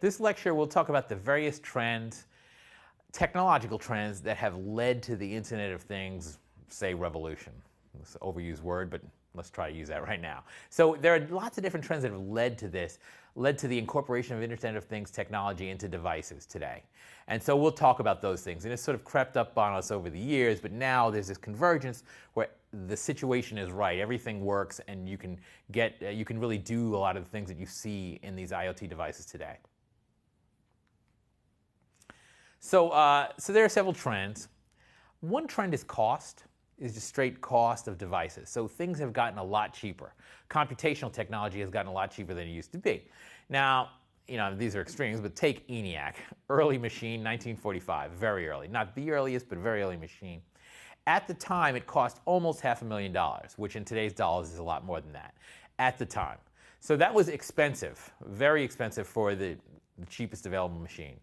This lecture will talk about the various trends, technological trends that have led to the Internet of Things, say, revolution. It's an overused word, but let's try to use that right now. So there are lots of different trends that have led to this, led to the incorporation of Internet of Things technology into devices today. And so we'll talk about those things. And it's sort of crept up on us over the years, but now there's this convergence where the situation is right. Everything works, and you can really do a lot of the things that you see in these IoT devices today. So there are several trends. One trend is cost. Is just straight cost of devices. So things have gotten a lot cheaper. Computational technology has gotten a lot cheaper than it used to be. Now, these are extremes, but take ENIAC, early machine, 1945, very early. Not the earliest, but very early machine. At the time, it cost almost $500,000, which in today's dollars is a lot more than that, at the time. So that was expensive, very expensive for the cheapest available machine.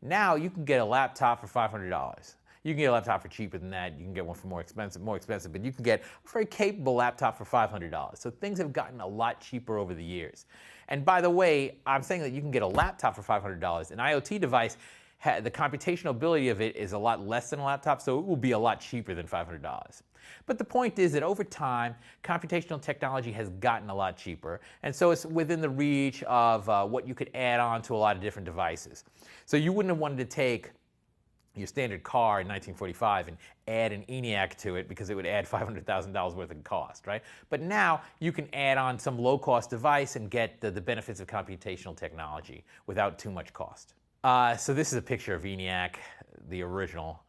Now you can get a laptop for $500. You can get a laptop for cheaper than that. You can get one for more expensive, but you can get a very capable laptop for $500. So things have gotten a lot cheaper over the years. And by the way, I'm saying that you can get a laptop for $500. An IoT device, the computational ability of it is a lot less than a laptop, so it will be a lot cheaper than $500. But the point is that over time, computational technology has gotten a lot cheaper, and so it's within the reach of what you could add on to a lot of different devices. So you wouldn't have wanted to take your standard car in 1945 and add an ENIAC to it because it would add $500,000 worth of cost, right? But now you can add on some low-cost device and get the benefits of computational technology without too much cost. So this is a picture of ENIAC, the original.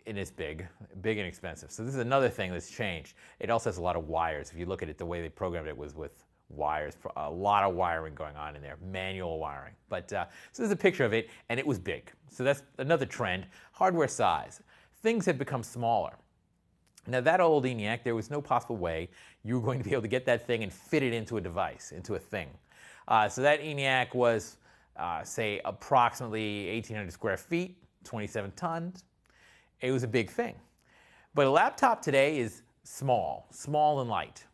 It is big and expensive. So this is another thing that's changed. It also has a lot of wires. If you look at it, the way they programmed it was with wires, a lot of wiring going on in there, manual wiring. But so this is a picture of it, and it was big. So that's another trend, hardware size. Things have become smaller. Now that old ENIAC, there was no possible way you were going to be able to get that thing and fit it into a device, into a thing. So that ENIAC was, say, approximately 1,800 square feet, 27 tons. It was a big thing. But a laptop today is small and light.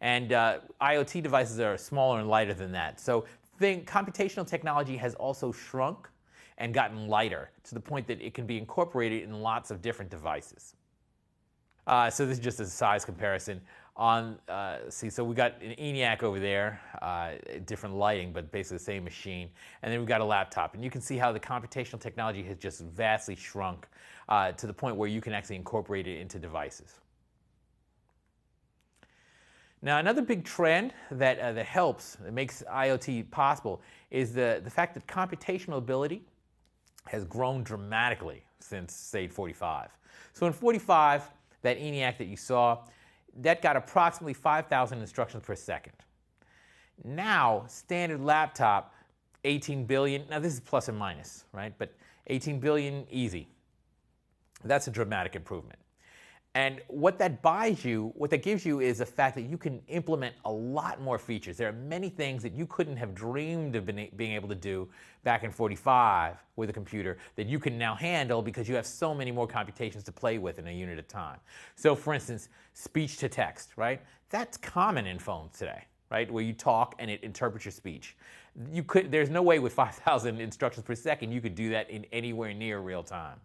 And IoT devices are smaller and lighter than that. So computational technology has also shrunk and gotten lighter to the point that it can be incorporated in lots of different devices. So this is just a size comparison. So we got an ENIAC over there, different lighting, but basically the same machine. And then we've got a laptop. And you can see how the computational technology has just vastly shrunk to the point where you can actually incorporate it into devices. Now, another big trend that makes IoT possible is the fact that computational ability has grown dramatically since, say, 45. So in 45, that ENIAC that you saw, that got approximately 5,000 instructions per second. Now, standard laptop, 18 billion. Now, this is plus and minus, right? But 18 billion, easy. That's a dramatic improvement. And what that gives you is the fact that you can implement a lot more features. There are many things that you couldn't have dreamed of being able to do back in 45 with a computer that you can now handle because you have so many more computations to play with in a unit of time. So for instance, speech to text, right? That's common in phones today, right? Where you talk and it interprets your speech. There's no way with 5,000 instructions per second you could do that in anywhere near real time.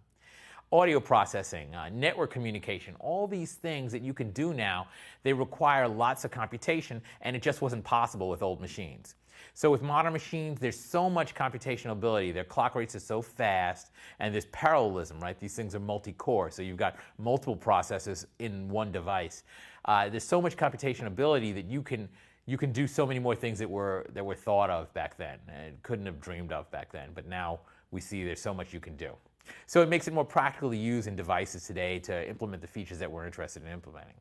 Audio processing, network communication, all these things that you can do now, they require lots of computation, and it just wasn't possible with old machines. So with modern machines, there's so much computational ability. Their clock rates are so fast, and there's parallelism, right? These things are multi-core, so you've got multiple processors in one device. There's so much computational ability that you can do so many more things that were thought of back then and couldn't have dreamed of back then. But now we see there's so much you can do. So it makes it more practical to use in devices today to implement the features that we're interested in implementing.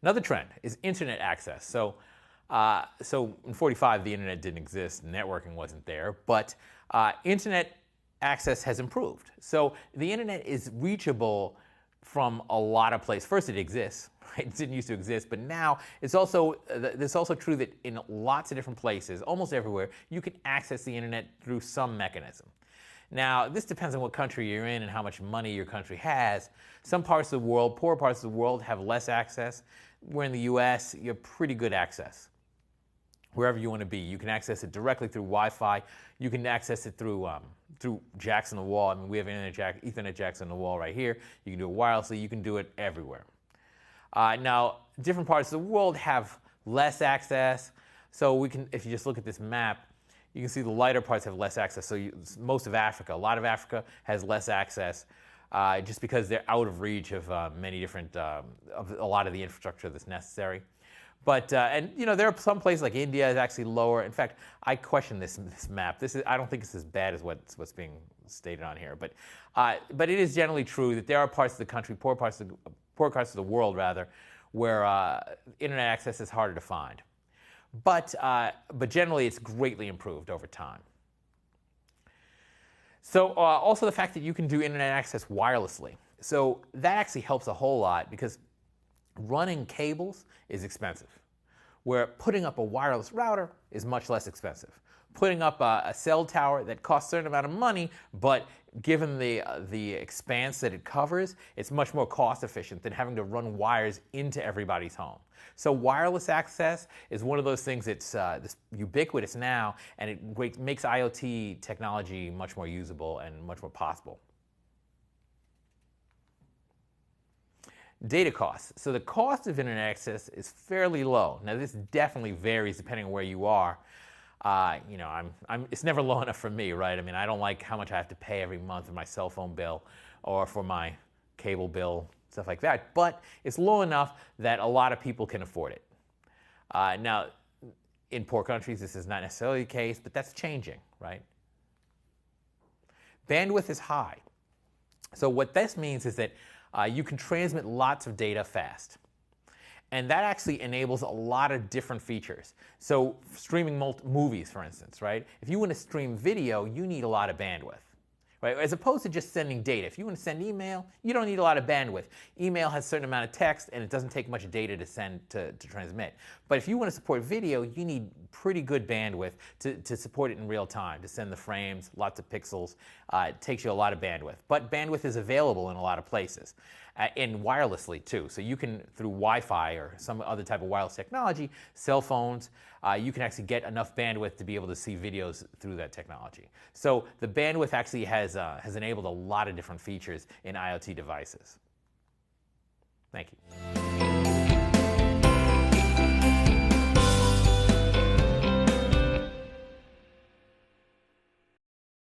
Another trend is internet access. So in 45, the internet didn't exist, networking wasn't there, but internet access has improved. So the internet is reachable from a lot of places. First, it exists. Right? It didn't used to exist, but now it's also true that in lots of different places, almost everywhere, you can access the internet through some mechanism. Now, this depends on what country you're in and how much money your country has. Some parts of the world, poorer parts of the world, have less access. We're in the US, you have pretty good access. wherever you want to be. You can access it directly through Wi-Fi. You can access it through jacks in the wall. I mean, we have Ethernet jacks in the wall right here. You can do it wirelessly. You can do it everywhere. Now, different parts of the world have less access. So we can, if you just look at this map, you can see the lighter parts have less access. So most of Africa, a lot of Africa has less access just because they're out of reach of many different, of a lot of the infrastructure that's necessary. But, and you know, there are some places like India is actually lower. In fact, I question this map. I don't think it's as bad as what's being stated on here. But it is generally true that there are parts of the country, poor parts of the world rather, where internet access is harder to find. But generally, it's greatly improved over time. So also the fact that you can do internet access wirelessly. So that actually helps a whole lot because running cables is expensive, where putting up a wireless router is much less expensive. Putting up a cell tower that costs a certain amount of money, but given the expanse that it covers, it's much more cost efficient than having to run wires into everybody's home. So wireless access is one of those things that's ubiquitous now, and it makes IoT technology much more usable and much more possible. Data costs. So the cost of internet access is fairly low. Now this definitely varies depending on where you are. You know, it's never low enough for me, right? I mean, I don't like how much I have to pay every month for my cell phone bill or for my cable bill, stuff like that. But it's low enough that a lot of people can afford it. Now, in poor countries, this is not necessarily the case, but that's changing, right? Bandwidth is high. So what this means is that you can transmit lots of data fast. And that actually enables a lot of different features. So streaming movies, for instance, right? If you want to stream video, you need a lot of bandwidth, right? As opposed to just sending data. If you want to send email, you don't need a lot of bandwidth. Email has a certain amount of text, and it doesn't take much data to send to transmit. But if you want to support video, you need pretty good bandwidth to support it in real time, to send the frames, lots of pixels. It takes you a lot of bandwidth. But bandwidth is available in a lot of places. And wirelessly too. So you can, through Wi-Fi or some other type of wireless technology, cell phones, you can actually get enough bandwidth to be able to see videos through that technology. So the bandwidth actually has enabled a lot of different features in IoT devices. Thank you.